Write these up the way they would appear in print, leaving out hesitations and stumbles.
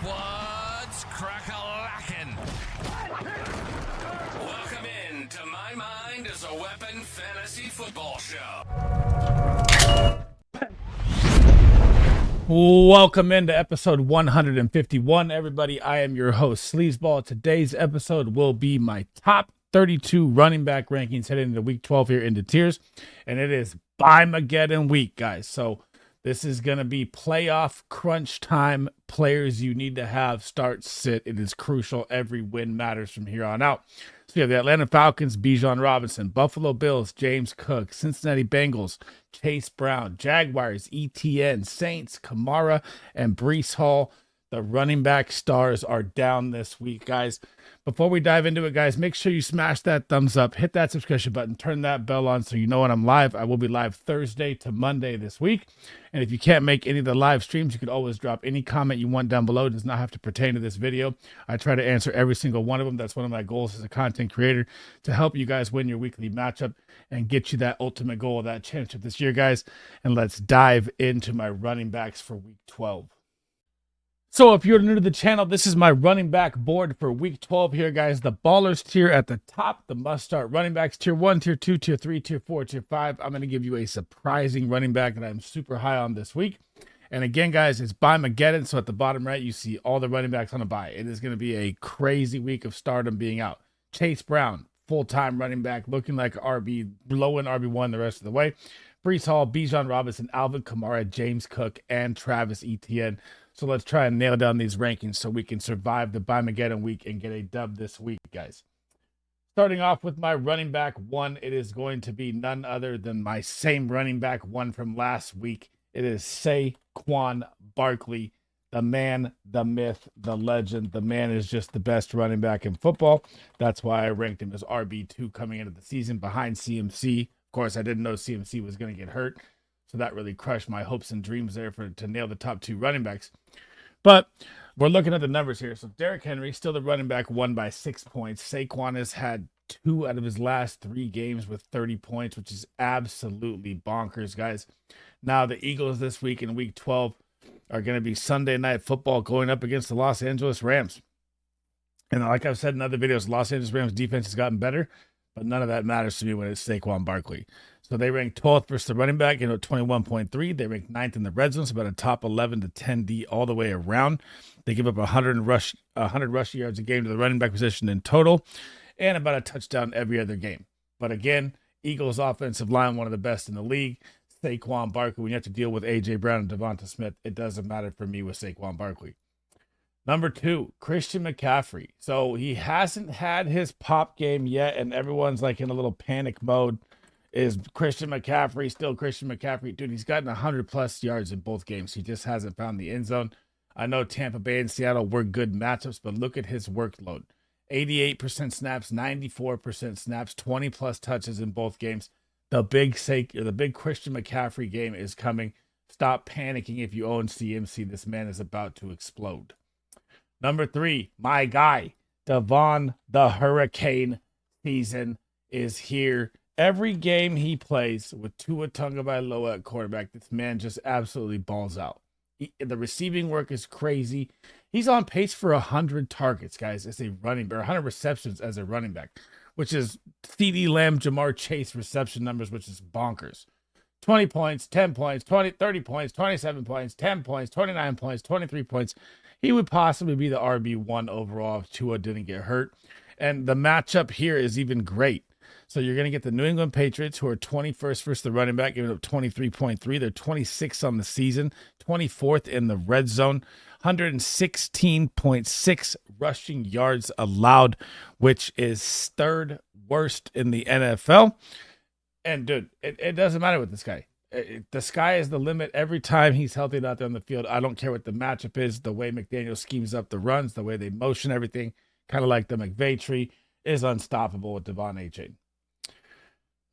What's crack-a-lackin'? Welcome in to My Mind is a Weapon Fantasy Football Show. Welcome into episode 151, everybody. I am your host, SleezBall. Today's episode will be my top 32 running back rankings heading into week 12 here into TIERS. And it is BYEMAGEDDON week, guys. So this is going to be playoff crunch time. Players you need to have start, sit. It is crucial. Every win matters from here on out. So we have the Atlanta Falcons, Bijan Robinson, Buffalo Bills, James Cook, Cincinnati Bengals, Chase Brown, Jaguars, ETN, Saints, Kamara, and Breece Hall. The running back stars are down this week, guys. Before we dive into it, guys, make sure you smash that thumbs up, hit that subscription button, turn that bell on so you know when I'm live. I will be live Thursday to Monday this week. And if you can't make any of the live streams, you can always drop any comment you want down below. It does not have to pertain to this video. I try to answer every single one of them. That's one of my goals as a content creator, to help you guys win your weekly matchup and get you that ultimate goal of that championship this year, guys. And let's dive into my running backs for week 12. So if you're new to the channel, this is my running back board for week 12 here, guys. The ballers tier at the top, the must-start running backs, tier 1, tier 2, tier 3, tier 4, tier 5. I'm going to give you a surprising running back that I'm super high on this week. And again, guys, it's BYEMAGEDDON. So at the bottom right, you see all the running backs on a bye. It is going to be a crazy week of stardom being out. Chase Brown, full-time running back, looking like RB, blowing RB1 the rest of the way. Breece Hall, Bijan Robinson, Alvin Kamara, James Cook, and Travis Etienne. So let's try and nail down these rankings so we can survive the BYEMAGEDDON week and get a dub this week, guys. Starting off with my running back one, it is going to be none other than my same running back one from last week. It is Saquon Barkley, the man, the myth, the legend. The man is just the best running back in football. That's why I ranked him as RB2 coming into the season behind CMC. Of course, I didn't know CMC was going to get hurt, so that really crushed my hopes and dreams there to nail the top two running backs. But we're looking at the numbers here. So Derrick Henry, still the running back, won by 6 points. Saquon has had 2 out of his last 3 games with 30 points, which is absolutely bonkers, guys. Now, the Eagles this week in week 12 are going to be Sunday Night Football going up against the Los Angeles Rams. And like I've said in other videos, Los Angeles Rams defense has gotten better, but none of that matters to me when it's Saquon Barkley. So they ranked 12th versus the running back, 21.3. They ranked 9th in the red zone, so about a top 11 to 10D all the way around. They give up 100 rushing yards a game to the running back position in total, and about a touchdown every other game. But again, Eagles offensive line, one of the best in the league. Saquon Barkley, when you have to deal with A.J. Brown and Devonta Smith, it doesn't matter for me with Saquon Barkley. Number 2, Christian McCaffrey. So he hasn't had his pop game yet, and everyone's like in a little panic mode. Is Christian McCaffrey still Christian McCaffrey? Dude, he's gotten 100-plus yards in both games. He just hasn't found the end zone. I know Tampa Bay and Seattle were good matchups, but look at his workload. 88% snaps, 94% snaps, 20-plus touches in both games. The big Christian McCaffrey game is coming. Stop panicking if you own CMC. This man is about to explode. Number 3, my guy, Devon the Hurricane season is here. Every game he plays with Tua Tagovailoa at quarterback, this man just absolutely balls out. The receiving work is crazy. He's on pace for 100 targets, guys, as a running back, 100 receptions as a running back, which is CeeDee Lamb, Jamar Chase reception numbers, which is bonkers. 20 points, 10 points, 20, 30 points, 27 points, 10 points, 29 points, 23 points. He would possibly be the RB1 overall if Tua didn't get hurt. And the matchup here is even great. So you're going to get the New England Patriots, who are 21st versus the running back, giving up 23.3. They're 26th on the season, 24th in the red zone, 116.6 rushing yards allowed, which is 3rd worst in the NFL. And, dude, it doesn't matter with this guy. The sky is the limit every time he's healthy and out there on the field. I don't care what the matchup is, the way McDaniel schemes up the runs, the way they motion everything, kind of like the McVay tree, is unstoppable with Devon A-Chain.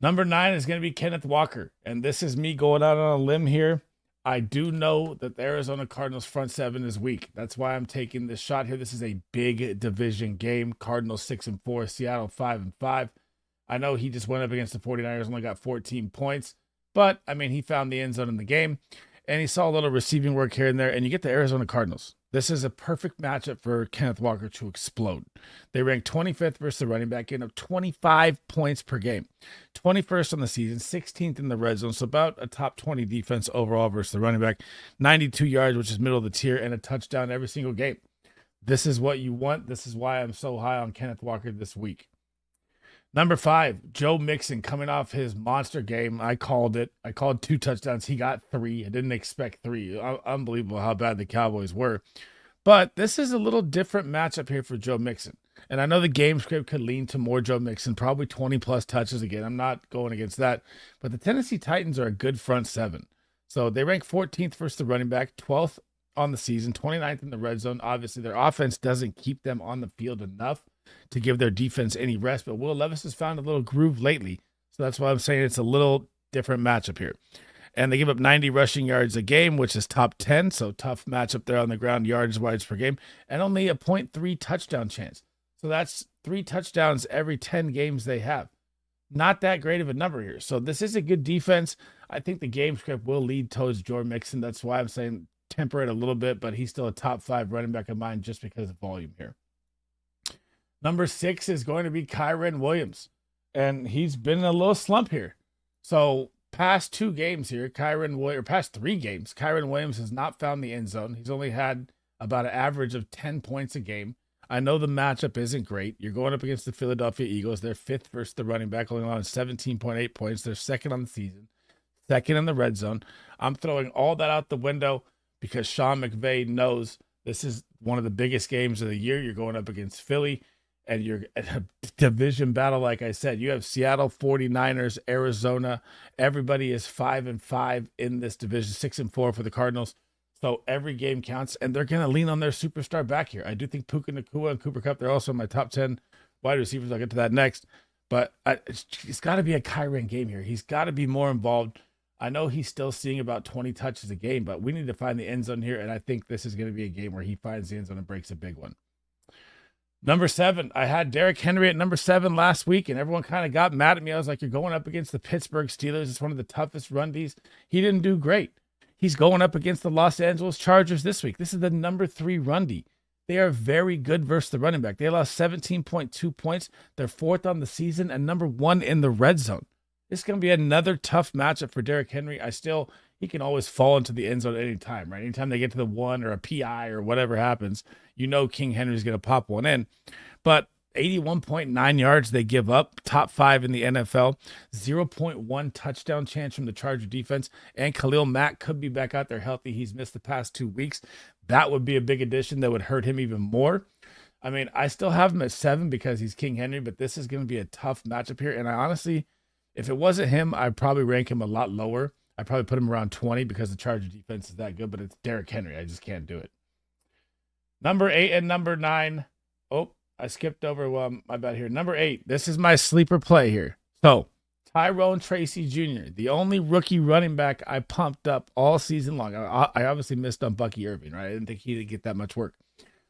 Number 9 is going to be Kenneth Walker. And this is me going out on a limb here. I do know that the Arizona Cardinals front 7 is weak. That's why I'm taking this shot here. This is a big division game. Cardinals 6-4, Seattle 5-5. I know he just went up against the 49ers, only got 14 points. But, I mean, he found the end zone in the game. and he saw a little receiving work here and there, and you get the Arizona Cardinals. This is a perfect matchup for Kenneth Walker to explode. They rank 25th versus the running back, getting up 25 points per game. 21st on the season, 16th in the red zone, so about a top 20 defense overall versus the running back. 92 yards, which is middle of the tier, and a touchdown every single game. This is what you want. This is why I'm so high on Kenneth Walker this week. Number 5, Joe Mixon coming off his monster game. I called it. I called 2 touchdowns. He got 3. I didn't expect 3. Unbelievable how bad the Cowboys were. But this is a little different matchup here for Joe Mixon. And I know the game script could lean to more Joe Mixon, probably 20-plus touches again. I'm not going against that. But the Tennessee Titans are a good front 7. So they rank 14th versus the running back, 12th on the season, 29th in the red zone. Obviously, their offense doesn't keep them on the field enough to give their defense any rest, but Will Levis has found a little groove lately. So that's why I'm saying it's a little different matchup here. And they give up 90 rushing yards a game, which is top 10. So tough matchup there on the ground, yards per game, and only a 0.3 touchdown chance. So that's 3 touchdowns every 10 games they have. Not that great of a number here. So this is a good defense. I think the game script will lead towards Joe Mixon. That's why I'm saying temper it a little bit, but he's still a top 5 running back of mine just because of volume here. Number 6 is going to be Kyren Williams, and he's been in a little slump here. So past 2 games here, past 3 games, Kyren Williams has not found the end zone. He's only had about an average of 10 points a game. I know the matchup isn't great. You're going up against the Philadelphia Eagles. They're 5th versus the running back, only allowing 17.8 points. They're 2nd on the season, 2nd in the red zone. I'm throwing all that out the window because Sean McVay knows this is one of the biggest games of the year. You're going up against Philly. And you're at a division battle, like I said. You have Seattle, 49ers, Arizona. Everybody is 5-5 in this division, 6-4 for the Cardinals. So every game counts, and they're going to lean on their superstar back here. I do think Puka Nacua and Cooper Kupp, they're also in my top 10 wide receivers. I'll get to that next. But it's got to be a Kyren game here. He's got to be more involved. I know he's still seeing about 20 touches a game, but we need to find the end zone here, and I think this is going to be a game where he finds the end zone and breaks a big one. Number 7, I had Derrick Henry at number 7 last week, and everyone kind of got mad at me. I was like, you're going up against the Pittsburgh Steelers. It's one of the toughest run Ds. He didn't do great. He's going up against the Los Angeles Chargers this week. This is the number 3 run D. They are very good versus the running back. They allow 17.2 points. They're 4th on the season and number 1 in the red zone. It's going to be another tough matchup for Derrick Henry. He can always fall into the end zone at any time, right? Anytime they get to the 1 or a PI or whatever happens, King Henry's going to pop one in. But 81.9 yards they give up, top 5 in the NFL, 0.1 touchdown chance from the Charger defense, and Khalil Mack could be back out there healthy. He's missed the past 2 weeks. That would be a big addition that would hurt him even more. I mean, I still have him at 7 because he's King Henry, but this is going to be a tough matchup here. And I honestly, if it wasn't him, I'd probably rank him a lot lower. I'd probably put him around 20 because the Charger defense is that good, but it's Derrick Henry. I just can't do it. Number 8 and number 9. Oh, I skipped over my bad here. Number 8. This is my sleeper play here. So, Tyrone Tracy Jr., the only rookie running back I pumped up all season long. I obviously missed on Bucky Irving, right? I didn't think he'd get that much work.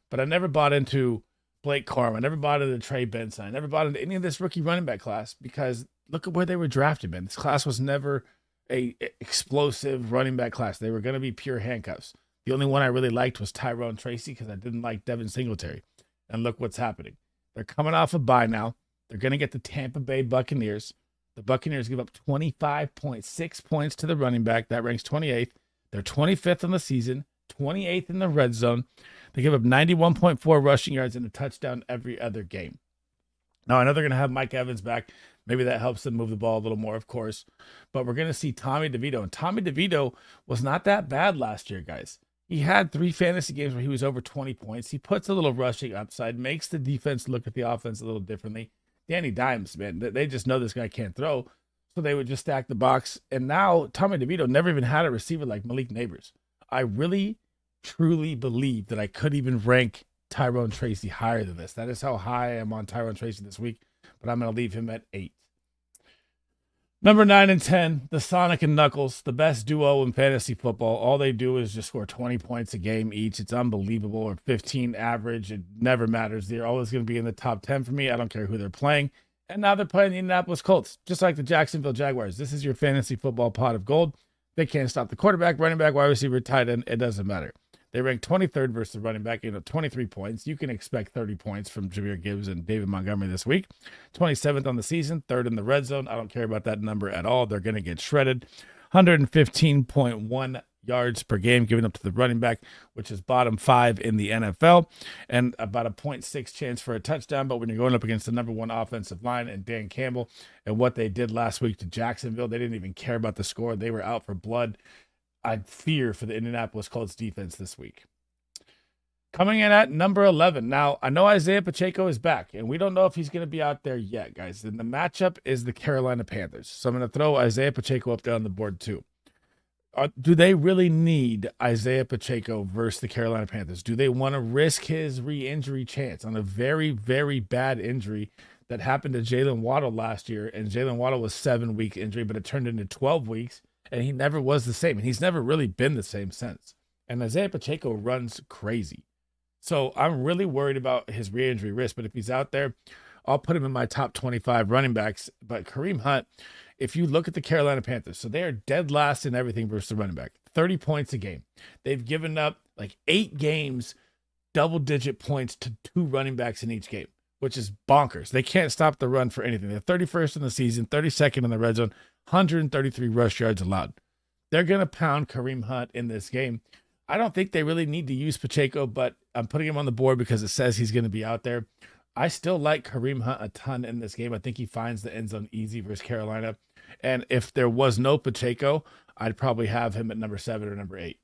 But I never bought into Blake Corum. I never bought into Trey Benson. I never bought into any of this rookie running back class because look at where they were drafted, man. This class was never a explosive running back class. They were going to be pure handcuffs. The only one I really liked was Tyrone Tracy because I didn't like Devin Singletary. And look what's happening. They're coming off a bye now. They're going to get the Tampa Bay Buccaneers. The Buccaneers give up 25.6 points to the running back. That ranks 28th. They're 25th on the season, 28th in the red zone. They give up 91.4 rushing yards and a touchdown every other game. Now, I know they're going to have Mike Evans back. Maybe that helps them move the ball a little more, of course. But we're going to see Tommy DeVito. And Tommy DeVito was not that bad last year, guys. He had 3 fantasy games where he was over 20 points. He puts a little rushing upside, makes the defense look at the offense a little differently. Danny Dimes, man, they just know this guy can't throw. So they would just stack the box. And now Tommy DeVito never even had a receiver like Malik Neighbors. I really, truly believe that I could even rank Tyrone Tracy higher than this. That is how high I am on Tyrone Tracy this week. But I'm going to leave him at 8. Number 9 and 10, the Sonic and Knuckles, the best duo in fantasy football. All they do is just score 20 points a game each. It's unbelievable. Or 15 average. It never matters. They're always going to be in the top 10 for me. I don't care who they're playing. And now they're playing the Indianapolis Colts, just like the Jacksonville Jaguars. This is your fantasy football pot of gold. They can't stop the quarterback, running back, wide receiver, tight end. It doesn't matter. They ranked 23rd versus the running back, 23 points. You can expect 30 points from Jahmyr Gibbs and David Montgomery this week. 27th on the season, third in the red zone. I don't care about that number at all. They're going to get shredded. 115.1 yards per game given up to the running back, which is bottom 5 in the NFL, and about a 0.6 chance for a touchdown. But when you're going up against the number 1 offensive line and Dan Campbell and what they did last week to Jacksonville, they didn't even care about the score. They were out for blood. I fear for the Indianapolis Colts defense this week. Coming in at number 11. Now, I know Isaiah Pacheco is back, and we don't know if he's going to be out there yet, guys. And the matchup is the Carolina Panthers. So I'm going to throw Isaiah Pacheco up there on the board too. Do they really need Isaiah Pacheco versus the Carolina Panthers? Do they want to risk his re-injury chance on a very, very bad injury that happened to Jalen Waddle last year? And Jalen Waddle was 7-week injury, but it turned into 12 weeks, and he never was the same. And he's never really been the same since. And Isaiah Pacheco runs crazy. So I'm really worried about his re-injury risk. But if he's out there, I'll put him in my top 25 running backs. But Kareem Hunt, if you look at the Carolina Panthers, so they are dead last in everything versus the running back. 30 points a game. They've given up like 8 games, double-digit points to 2 running backs in each game, which is bonkers. They can't stop the run for anything. They're 31st in the season, 32nd in the red zone, 133 rush yards allowed. They're going to pound Kareem Hunt in this game. I don't think they really need to use Pacheco, but I'm putting him on the board because it says he's going to be out there. I still like Kareem Hunt a ton in this game. I think he finds the end zone easy versus Carolina. And if there was no Pacheco, I'd probably have him at number 7 or number 8.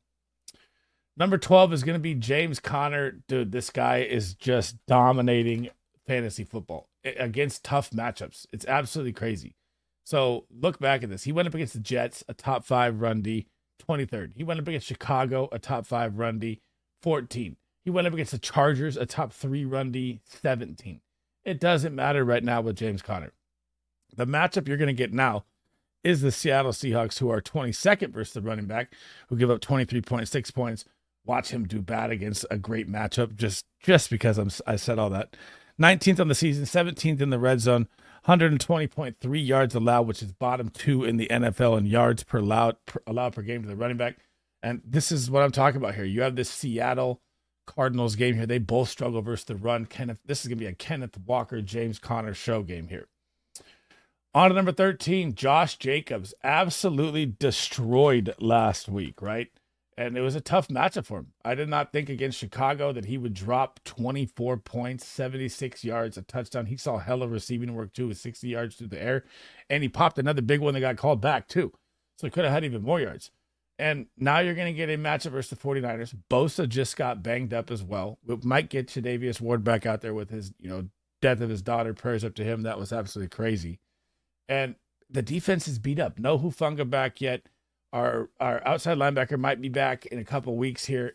Number 12 is going to be James Conner. Dude, this guy is just dominating fantasy football against tough matchups. It's absolutely crazy. So look back at this. He went up against the Jets, a top 5 run D, 23rd. He went up against Chicago, a top 5 run D, 14. He went up against the Chargers, a top 3 run D, 17. It doesn't matter right now with James Conner. The matchup you're going to get now is the Seattle Seahawks, who are 22nd versus the running back, who give up 23.6 points. Watch him do bad against a great matchup just because I said all that. 19th on the season, 17th in the red zone, 120.3 yards allowed, which is bottom 2 in the NFL in yards per allowed per game to the running back. And this is what I'm talking about here. You have this Seattle Cardinals game here. They both struggle versus the run. This is going to be a Kenneth Walker, James Conner show game here. On to number 13, Josh Jacobs absolutely destroyed last week, right? And it was a tough matchup for him. I did not think against Chicago that he would drop 24 points, 76 yards, a touchdown. He saw hella receiving work too with 60 yards through the air. And he popped another big one that got called back too. So he could have had even more yards. And now you're going to get a matchup versus the 49ers. Bosa just got banged up as well. We might get Tre'Davious Ward back out there with his, death of his daughter. Prayers up to him. That was absolutely crazy. And the defense is beat up. No Hufanga back yet. Our outside linebacker might be back in a couple weeks here.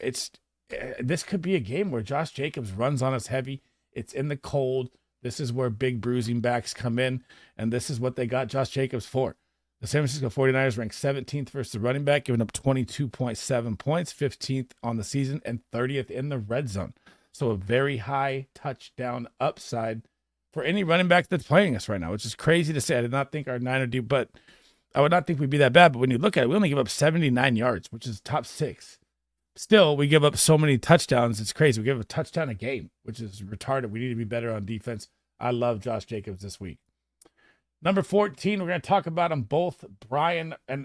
This could be a game where Josh Jacobs runs on us heavy. It's in the cold. This is where big bruising backs come in, and this is what they got Josh Jacobs for. The San Francisco 49ers ranked 17th versus the running back, giving up 22.7 points, 15th on the season, and 30th in the red zone. So a very high touchdown upside for any running back that's playing us right now, which is crazy to say. I did not think our Niner D, but I would not think we'd be that bad. But when you look at it, we only give up 79 yards, which is top 6. Still, we give up so many touchdowns. It's crazy. We give a touchdown a game, which is retarded. We need to be better on defense. I love Josh Jacobs this week. Number 14, we're going to talk about them both. Brian, and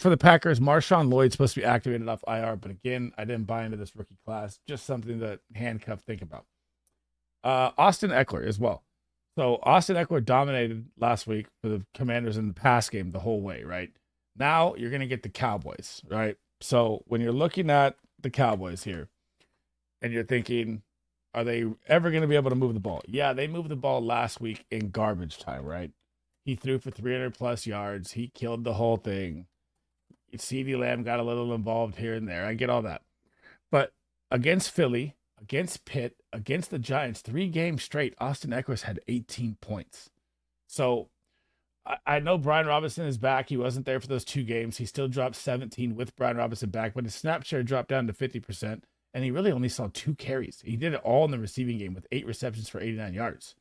for the Packers, Marshawn Lloyd's supposed to be activated off IR. But again, I didn't buy into this rookie class. Just something to think about. Austin Eckler as well. So Austin Eckler dominated last week for the Commanders in the pass game the whole way, right? Now you're going to get the Cowboys, right? So when you're looking at the Cowboys here and you're thinking, are they ever going to be able to move the ball? Yeah, they moved the ball last week in garbage time, right? He threw for 300-plus yards. He killed the whole thing. CeeDee Lamb got a little involved here and there. I get all that. But against Philly, against Pitt, against the Giants, 3 games straight, Austin Eckler's had 18 points. So I know Brian Robinson is back. He wasn't there for those 2 games. He still dropped 17 with Brian Robinson back, but his snap share dropped down to 50%, and he really only saw 2 carries. He did it all in the receiving game with 8 receptions for 89 yards.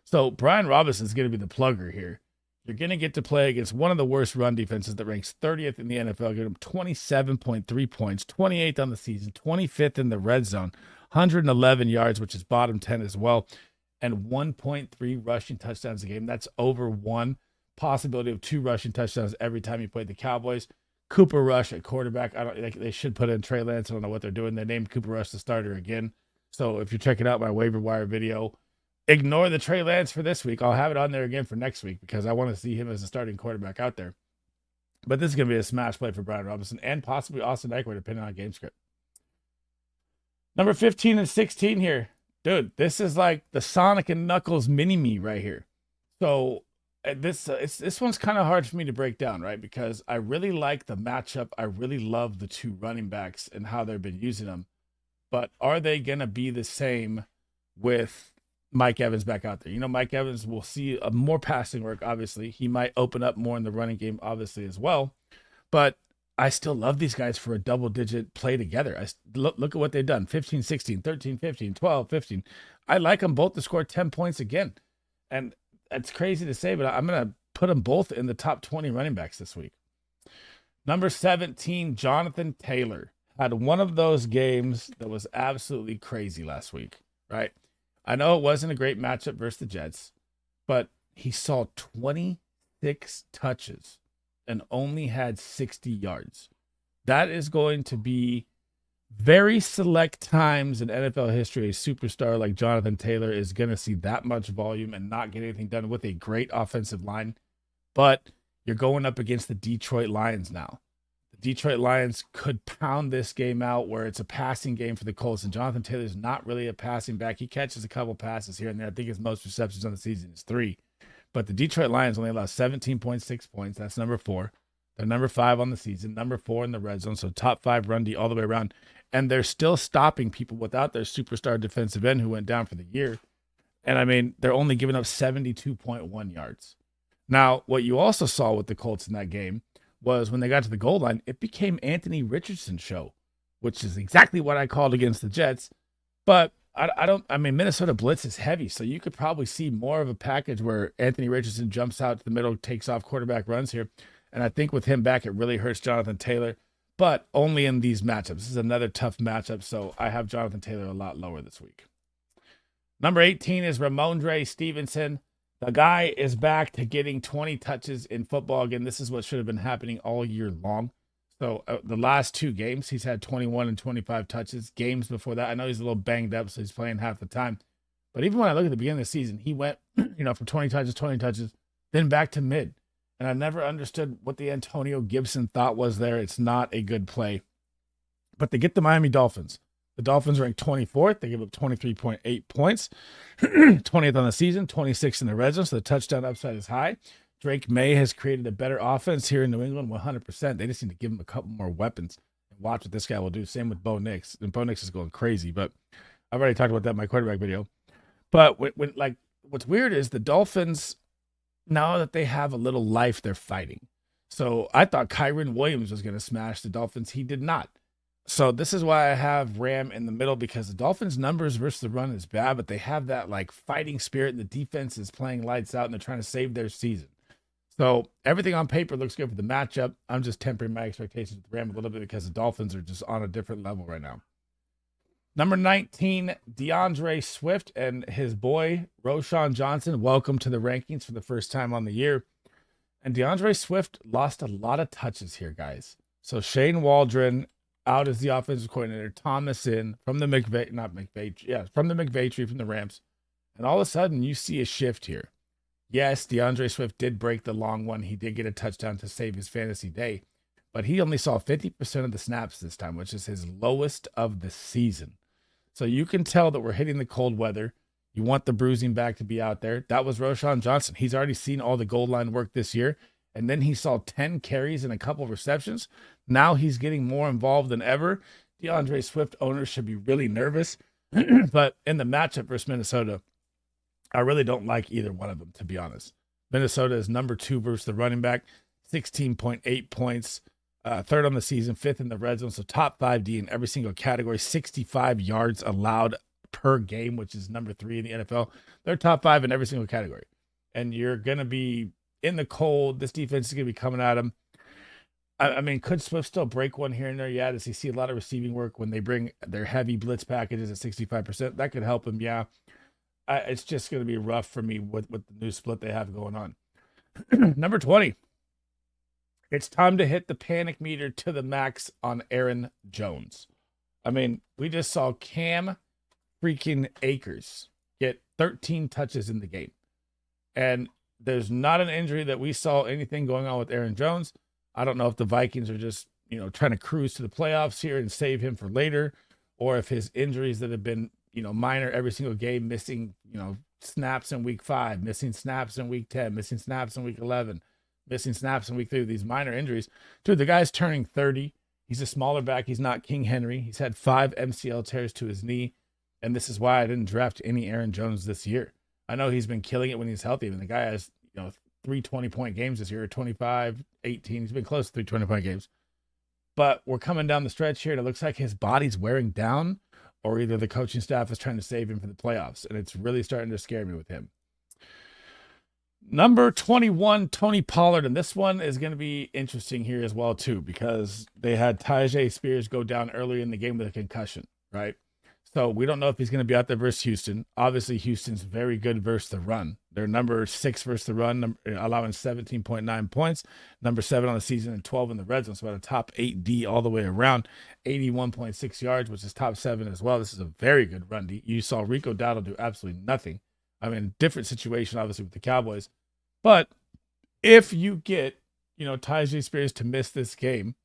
So Brian Robinson is going to be the plugger here. You're going to get to play against one of the worst run defenses that ranks 30th in the NFL, giving them 27.3 points, 28th on the season, 25th in the red zone, 111 yards, which is bottom 10 as well, and 1.3 rushing touchdowns a game. That's over one. Possibility of 2 rushing touchdowns every time you play the Cowboys. Cooper Rush at quarterback. They should put in Trey Lance. I don't know what they're doing. They named Cooper Rush the starter again. So if you're checking out my waiver wire video, ignore the Trey Lance for this week. I'll have it on there again for next week because I want to see him as a starting quarterback out there. But this is going to be a smash play for Brian Robinson and possibly Austin Eckler, depending on game script. Number 15 and 16 here. Dude, this is like the Sonic and Knuckles mini-me right here. So this one's kind of hard for me to break down, right? Because I really like the matchup. I really love the 2 running backs and how they've been using them. But are they going to be the same with Mike Evans back out there? You know, Mike Evans will see more passing work, obviously. He might open up more in the running game, obviously, as well. But I still love these guys for a double-digit play together. Look at what they've done. 15, 16, 13, 15, 12, 15. I like them both to score 10 points again. And it's crazy to say, but I'm going to put them both in the top 20 running backs this week. Number 17, Jonathan Taylor, had one of those games that was absolutely crazy last week, right? I know it wasn't a great matchup versus the Jets, but he saw 26 touches and only had 60 yards. That is going to be very select times in NFL history. A superstar like Jonathan Taylor is going to see that much volume and not get anything done with a great offensive line. But you're going up against the Detroit Lions now. The Detroit Lions could pound this game out where it's a passing game for the Colts, and Jonathan Taylor's not really a passing back. He catches a couple passes here and there. I think his most receptions on the season is 3. But the Detroit Lions only allow 17.6 points. That's number 4. They're number 5 on the season, number 4 in the red zone, so top 5 run D all the way around. And they're still stopping people without their superstar defensive end who went down for the year. And I mean, they're only giving up 72.1 yards. Now, what you also saw with the Colts in that game was when they got to the goal line, it became Anthony Richardson's show, which is exactly what I called against the Jets. But I mean, Minnesota blitz is heavy, so you could probably see more of a package where Anthony Richardson jumps out to the middle, takes off quarterback runs here. And I think with him back, it really hurts Jonathan Taylor, but only in these matchups. This is another tough matchup, so I have Jonathan Taylor a lot lower this week. Number 18 is Ramondre Stevenson. The guy is back to getting 20 touches in football. Again, this is what should have been happening all year long. So the last 2 games, he's had 21 and 25 touches. Games before that, I know he's a little banged up, so he's playing half the time. But even when I look at the beginning of the season, he went, from 20 touches, then back to mid. And I never understood what the Antonio Gibson thought was there. It's not a good play. But they get the Miami Dolphins. The Dolphins rank 24th. They give up 23.8 points. 20th on the season, 26th in the red zone, so the touchdown upside is high. Drake May has created a better offense here in New England, 100%. They just need to give him a couple more weapons and watch what this guy will do. Same with Bo Nix. And Bo Nix is going crazy, but I've already talked about that in my quarterback video. But what's weird is the Dolphins, now that they have a little life, they're fighting. So I thought Kyren Williams was going to smash the Dolphins. He did not. So this is why I have Ram in the middle, because the Dolphins' numbers versus the run is bad, but they have that fighting spirit, and the defense is playing lights out, and they're trying to save their season. So everything on paper looks good for the matchup. I'm just tempering my expectations with Ram a little bit because the Dolphins are just on a different level right now. Number 19, DeAndre Swift and his boy, Roshan Johnson. Welcome to the rankings for the first time on the year. And DeAndre Swift lost a lot of touches here, guys. So Shane Waldron out as the offensive coordinator, Thomas in from the from the McVay tree from the Rams. And all of a sudden, you see a shift here. Yes, DeAndre Swift did break the long one. He did get a touchdown to save his fantasy day. But he only saw 50% of the snaps this time, which is his lowest of the season. So you can tell that we're hitting the cold weather. You want the bruising back to be out there. That was Roshan Johnson. He's already seen all the goal line work this year. And then he saw 10 carries and a couple receptions. Now he's getting more involved than ever. DeAndre Swift owners should be really nervous. But in the matchup versus Minnesota, I really don't like either one of them, to be honest. Minnesota is number 2 versus the running back, 16.8 points. 3rd on the season, 5th in the red zone. So top 5D in every single category, 65 yards allowed per game, which is number 3 in the NFL. They're top 5 in every single category. And you're going to be in the cold. This defense is going to be coming at him. I mean, could Swift still break one here and there? Yeah. Does he see a lot of receiving work when they bring their heavy blitz packages at 65%? That could help him. Yeah. It's just going to be rough for me with the new split they have going on. Number 20. It's time to hit the panic meter to the max on Aaron Jones. I mean, we just saw Cam freaking Akers get 13 touches in the game. And there's not an injury that we saw anything going on with Aaron Jones. I don't know if the Vikings are just, trying to cruise to the playoffs here and save him for later, or if his injuries that have been, minor every single game, missing, snaps in week 5, missing snaps in week 10, missing snaps in week 11, missing snaps in week 3, these minor injuries. Dude, the guy's turning 30. He's a smaller back. He's not King Henry. He's had 5 MCL tears to his knee. And this is why I didn't draft any Aaron Jones this year. I know he's been killing it when he's healthy. I mean, the guy has, 3 20-point games this year, 25, 18. He's been close to 3 20-point games. But we're coming down the stretch here, and it looks like his body's wearing down, or either the coaching staff is trying to save him for the playoffs. And it's really starting to scare me with him. Number 21, Tony Pollard. And this one is going to be interesting here as well, too, because they had Tyjae Spears go down earlier in the game with a concussion, right? So we don't know if he's going to be out there versus Houston. Obviously, Houston's very good versus the run. They're number 6 versus the run, allowing 17.9 points, number 7 on the season, and 12 in the red zone. So about a top 8 D all the way around, 81.6 yards, which is top 7 as well. This is a very good run D. You saw Rico Dowdle do absolutely nothing. I mean, different situation, obviously, with the Cowboys. But if you get, Tyjae Spears to miss this game,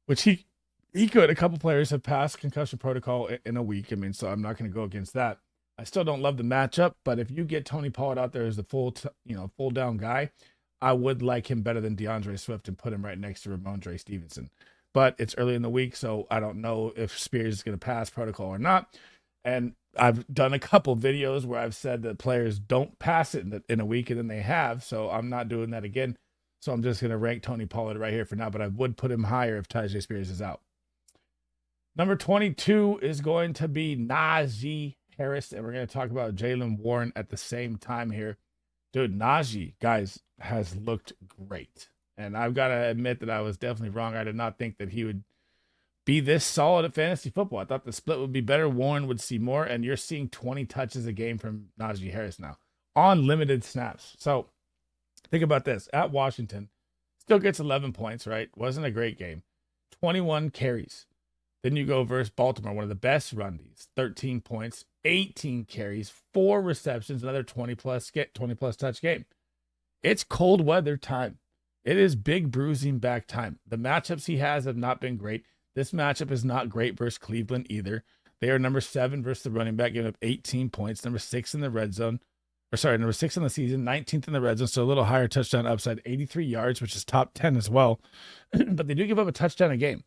which he could. A couple players have passed concussion protocol in a week. I mean, so I'm not going to go against that. I still don't love the matchup, but if you get Tony Pollard out there as the full down guy, I would like him better than DeAndre Swift and put him right next to Ramondre Stevenson. But it's early in the week, so I don't know if Spears is going to pass protocol or not. And I've done a couple videos where I've said that players don't pass it in a week, and then they have. So I'm not doing that again. So I'm just going to rank Tony Pollard right here for now, but I would put him higher if Tyjae Spears is out. Number 22 is going to be Najee Harris, and we're going to talk about Jaylen Warren at the same time here. Dude, Najee, guys, has looked great. And I've got to admit that I was definitely wrong. I did not think that he would be this solid at fantasy football. I thought the split would be better. Warren would see more, and you're seeing 20 touches a game from Najee Harris now on limited snaps. So think about this. At Washington, still gets 11 points, right? Wasn't a great game. 21 carries. Then you go versus Baltimore, one of the best run Ds, 13 points, 18 carries, 4 receptions, another 20-plus touch game. It's cold weather time. It is big bruising back time. The matchups he has have not been great. This matchup is not great versus Cleveland either. They are number 7 versus the running back, giving up 18 points, number 6 in the red zone. Number 6 in the season, 19th in the red zone, so a little higher touchdown upside, 83 yards, which is top 10 as well. But they do give up a touchdown a game.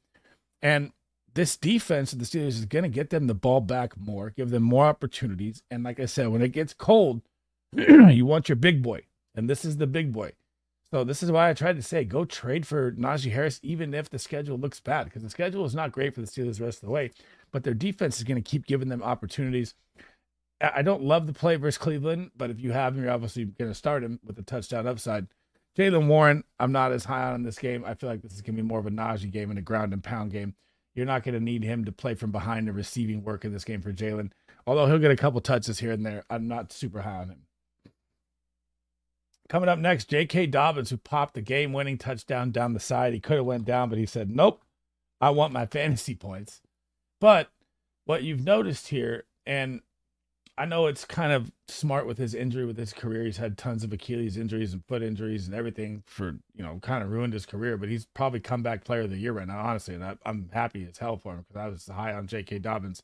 And this defense of the Steelers is going to get them the ball back more, give them more opportunities. And like I said, when it gets cold, you want your big boy. And this is the big boy. So this is why I tried to say, go trade for Najee Harris, even if the schedule looks bad, because the schedule is not great for the Steelers the rest of the way, but their defense is going to keep giving them opportunities. I don't love the play versus Cleveland, but if you have him, you're obviously going to start him with the touchdown upside. Jaylen Warren, I'm not as high on in this game. I feel like this is going to be more of a Najee game and a ground and pound game. You're not going to need him to play from behind the receiving work in this game for Jaylen. Although he'll get a couple touches here and there, I'm not super high on him. Coming up next, J.K. Dobbins, who popped the game-winning touchdown down the side. He could have went down, but he said, nope, I want my fantasy points. But what you've noticed here, and I know it's kind of smart with his injury, with his career. He's had tons of Achilles injuries and foot injuries and everything for, kind of ruined his career. But he's probably comeback player of the year right now, honestly. And I'm happy as hell for him because I was high on J.K. Dobbins,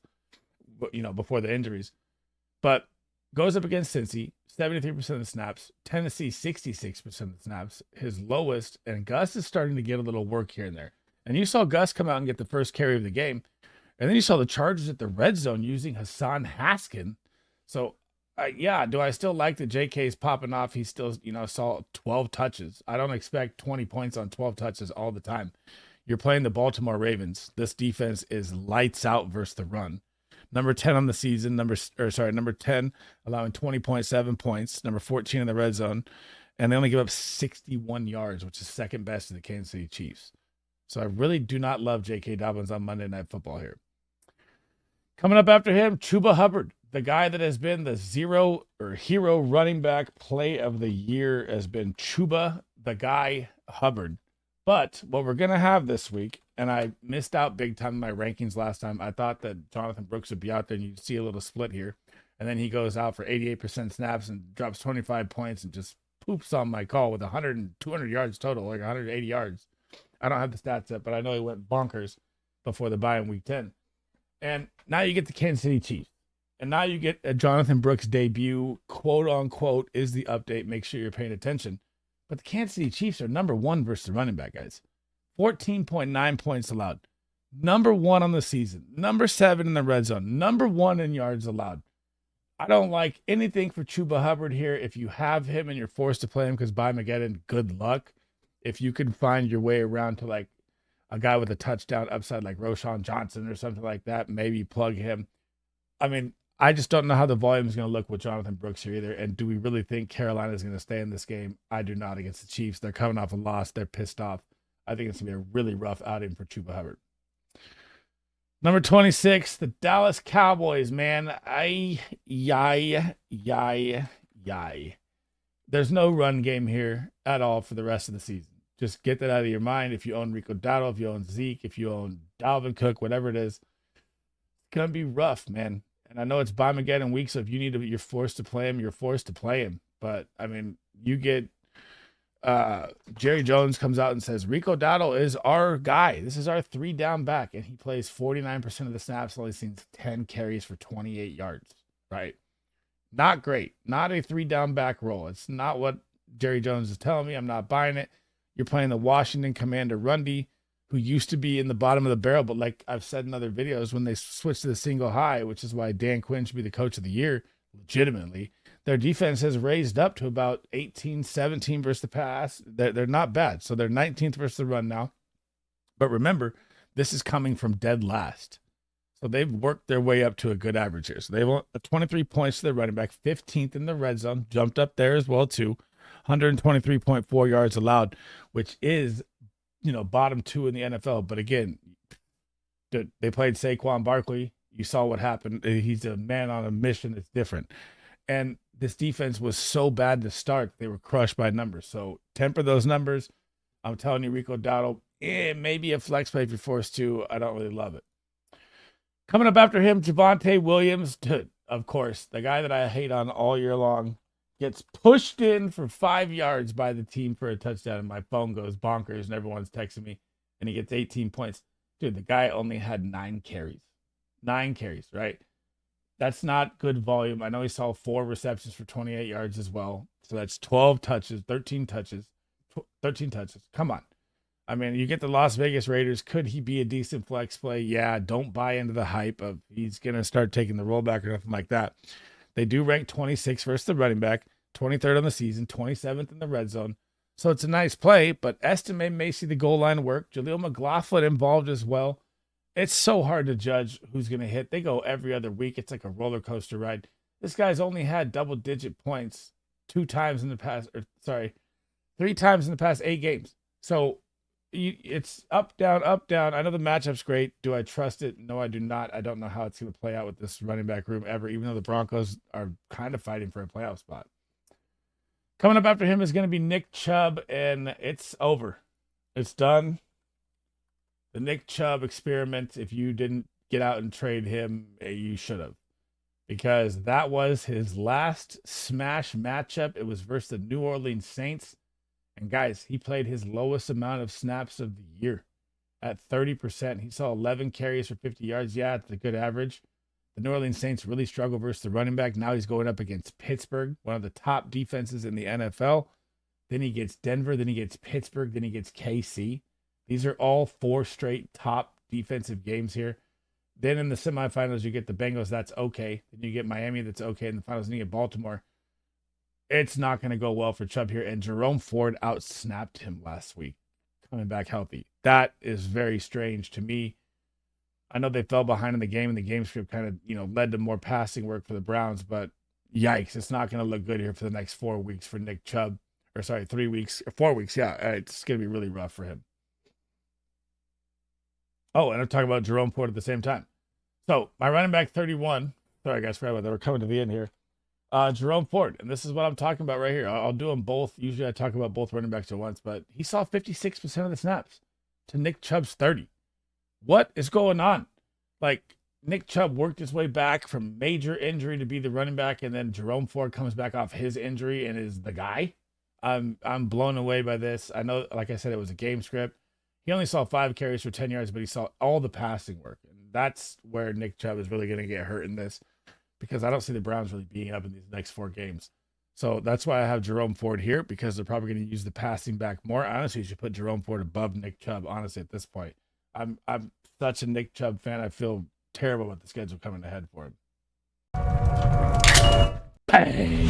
before the injuries. But goes up against Cincy, 73% of the snaps. Tennessee, 66% of the snaps. His lowest. And Gus is starting to get a little work here and there. And you saw Gus come out and get the first carry of the game. And then you saw the Chargers at the red zone using Hassan Haskin. So, do I still like that JK is popping off? He still, saw 12 touches. I don't expect 20 points on 12 touches all the time. You're playing the Baltimore Ravens. This defense is lights out versus the run. Number 10 on the season, number 10, allowing 20.7 points, number 14 in the red zone. and they only give up 61 yards, which is second best to the Kansas City Chiefs. So I really do not love J.K. Dobbins on Monday Night Football here. Coming up after him, Chuba Hubbard, the guy that has been the hero running back play of the year has been Chuba, the guy Hubbard. But what we're going to have this week, and I missed out big time in my rankings last time. I thought that Jonathan Brooks would be out there and you'd see a little split here. And then he goes out for 88% snaps and drops 25 points and just poops on my call with 100 and 200 yards total, like 180 yards. I don't have the stats up, but I know he went bonkers before the bye in week 10. And now you get the Kansas City Chiefs. And now you get a Jonathan Brooks debut, quote unquote, is the update. Make sure you're paying attention. But the Kansas City Chiefs are number 1 versus the running back, guys. 14.9 points allowed. Number 1 on the season. Number 7 in the red zone. Number 1 in yards allowed. I don't like anything for Chuba Hubbard here. If you have him and you're forced to play him because BYEMAGEDDON, good luck. If you can find your way around to like a guy with a touchdown upside like Roschon Johnson or something like that, maybe plug him. I mean, I just don't know how the volume is going to look with Jonathan Brooks here either. And do we really think Carolina is going to stay in this game? I do not against the Chiefs. They're coming off a loss. They're pissed off. I think it's going to be a really rough outing for Chuba Hubbard. Number 26, the Dallas Cowboys, man. Yay. There's no run game here at all for the rest of the season. Just get that out of your mind. If you own Rico Dowdle, if you own Zeke, if you own Dalvin Cook, whatever it is, it's going to be rough, man. And I know it's BYEMAGEDDON week, so if you need to, you're forced to play him, you're forced to play him. But, I mean, you get Jerry Jones comes out and says, Rico Dowdle is our guy. This is our 3-down back. And he plays 49% of the snaps, only seen 10 carries for 28 yards, right? Not great. Not a 3-down back role. It's not what Jerry Jones is telling me. I'm not buying it. You're playing the Washington Commander Rundy, who used to be in the bottom of the barrel, but like I've said in other videos, when they switched to the single high, which is why Dan Quinn should be the coach of the year, legitimately, their defense has raised up to about 18, 17 versus the pass. They're not bad. So they're 19th versus the run now. But remember, this is coming from dead last. So they've worked their way up to a good average here. So they want 23 points to their running back, 15th in the red zone, jumped up there as well too. 123.4 yards allowed, which is, bottom 2 in the NFL. But again, they played Saquon Barkley. You saw what happened. He's a man on a mission. It's different. And this defense was so bad to start, they were crushed by numbers. So temper those numbers. I'm telling you, Rico Dowdle, maybe a flex play if you're forced to. I don't really love it. Coming up after him, Javonte Williams, of course, the guy that I hate on all year long, gets pushed in for 5 yards by the team for a touchdown, and my phone goes bonkers, and everyone's texting me, and he gets 18 points. Dude, the guy only had 9 carries. 9 carries, right? That's not good volume. I know he saw 4 receptions for 28 yards as well. So that's 12 touches, 13 touches. Come on. I mean, you get the Las Vegas Raiders. Could he be a decent flex play? Yeah, don't buy into the hype of he's going to start taking the rollback or nothing like that. They do rank 26th versus the running back, 23rd on the season, 27th in the red zone. So it's a nice play, but Estime may see the goal line work. Jaleel McLaughlin involved as well. It's so hard to judge who's going to hit. They go every other week. It's like a roller coaster ride. This guy's only had double-digit points 3 times in the past 8 games. So it's up, down, up, down. I know the matchup's great. Do I trust it? No, I do not. I don't know how it's going to play out with this running back room ever, even though the Broncos are kind of fighting for a playoff spot. Coming up after him is going to be Nick Chubb, and it's over. It's done. The Nick Chubb experiment, if you didn't get out and trade him, you should have. Because that was his last smash matchup. It was versus the New Orleans Saints. And guys, he played his lowest amount of snaps of the year at 30%. He saw 11 carries for 50 yards. Yeah, it's a good average. The New Orleans Saints really struggle versus the running back. Now he's going up against Pittsburgh, one of the top defenses in the NFL. Then he gets Denver. Then he gets Pittsburgh. Then he gets KC. These are all 4 straight top defensive games here. Then in the semifinals, you get the Bengals. That's okay. Then you get Miami. That's okay. In the finals, then you get Baltimore. It's not going to go well for Chubb here. And Jerome Ford outsnapped him last week, coming back healthy. That is very strange to me. I know they fell behind in the game, and the game script kind of, led to more passing work for the Browns. But yikes, it's not going to look good here for the next 4 weeks for Nick Chubb. or sorry, 3 weeks, 4 weeks. Yeah, it's going to be really rough for him. Oh, and I'm talking about Jerome Ford at the same time. So my running back 31. Sorry, guys, forgot about that. We're coming to the end here. Jerome Ford, and this is what I'm talking about right here. I'll do them both. Usually I talk about both running backs at once, but he saw 56% of the snaps to Nick Chubb's 30. What is going on? Like, Nick Chubb worked his way back from major injury to be the running back, and then Jerome Ford comes back off his injury and is the guy. I'm blown away by this. I know, like I said, it was a game script. He only saw 5 carries for 10 yards, but he saw all the passing work. And that's where Nick Chubb is really going to get hurt in this, because I don't see the Browns really being up in these next 4 games. So that's why I have Jerome Ford here, because they're probably going to use the passing back more. Honestly, you should put Jerome Ford above Nick Chubb, honestly, at this point. I'm such a Nick Chubb fan. I feel terrible about the schedule coming ahead for him. Bang!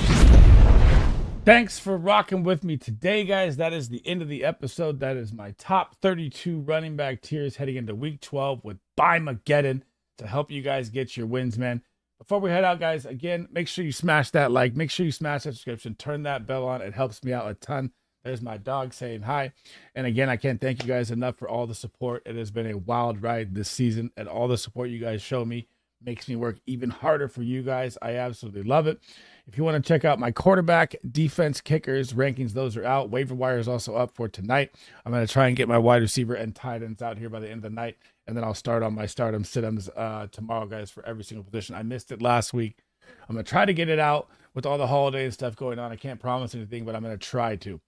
Thanks for rocking with me today, guys. That is the end of the episode. That is my top 32 running back tiers heading into week 12 with BYEMAGEDDON to help you guys get your wins, man. Before we head out, guys, again, make sure you smash that like, make sure you smash that subscription, turn that bell on. It helps me out a ton. There's my dog saying hi. And again, I can't thank you guys enough for all the support. It has been a wild ride this season, and all the support you guys show me makes me work even harder for you guys. I absolutely love it. If you want to check out my quarterback, defense, kickers rankings, those are out. Waiver wire is also up for tonight. I'm going to try and get my wide receiver and tight ends out here by the end of the night, and then I'll start on my stardom sit-ems tomorrow, guys, for every single position. I missed it last week. I'm going to try to get it out with all the holiday and stuff going on. I can't promise anything, but I'm going to try to.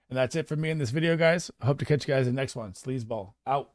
And that's it for me in this video, guys. I hope to catch you guys in the next one. SleezBall out.